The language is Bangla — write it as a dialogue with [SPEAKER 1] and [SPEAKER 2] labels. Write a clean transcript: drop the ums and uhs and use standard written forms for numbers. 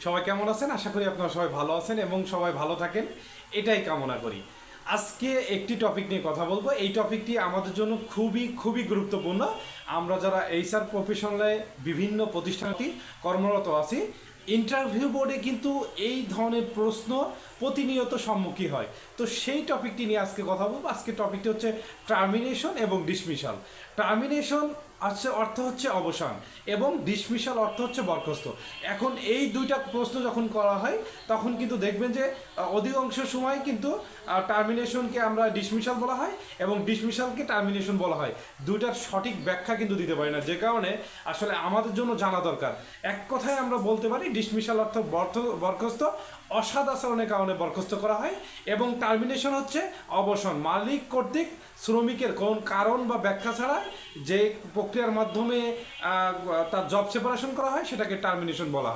[SPEAKER 1] সবাই কেমন আছেন? আশা করি আপনারা সবাই ভালো আছেন এবং সবাই ভালো থাকেন, এটাই কামনা করি। আজকে একটি টপিক নিয়ে কথা বলবো। এই টপিকটি আমাদের জন্য খুবই খুবই গুরুত্বপূর্ণ। আমরা যারা এইচআর প্রফেশনালে বিভিন্ন প্রতিষ্ঠানটি কর্মরত আছি, ইন্টারভিউ বোর্ডে কিন্তু এই ধরনের প্রশ্ন প্রতিনিয়ত সম্মুখীন হয়। তো সেই টপিকটি নিয়ে আজকে কথা বলবো। আজকে টপিকটি হচ্ছে টার্মিনেশন এবং ডিসমিসাল। টার্মিনেশন অর্থ হচ্ছে অবসান এবং ডিসমিসাল অর্থ হচ্ছে বরখাস্ত। এখন এই দুইটা প্রশ্ন যখন করা হয় তখন কিন্তু দেখবেন যে অধিকাংশ সময় কিন্তু টার্মিনেশনকে আমরা ডিসমিসাল বলা হয় এবং ডিসমিসালকে টার্মিনেশন বলা হয়। দুইটার সঠিক ব্যাখ্যা কিন্তু দিতে পারি না, যে কারণে আসলে আমাদের জন্য জানা দরকার। এক কথায় আমরা বলতে পারি ডিসমিসাল অর্থ বরখাস্ত, অসৎ আচরণের কারণে বরখাস্ত করা হয়, এবং টার্মিনেশন হচ্ছে অবসান, মালিক কর্তৃক শ্রমিকের কোন কারণ বা ব্যাখ্যা ছাড়া যে প্রক্রিয়ার মাধ্যমে তার জব সেপারেশন করা হয় সেটাকে টার্মিনেশন বলা হয়।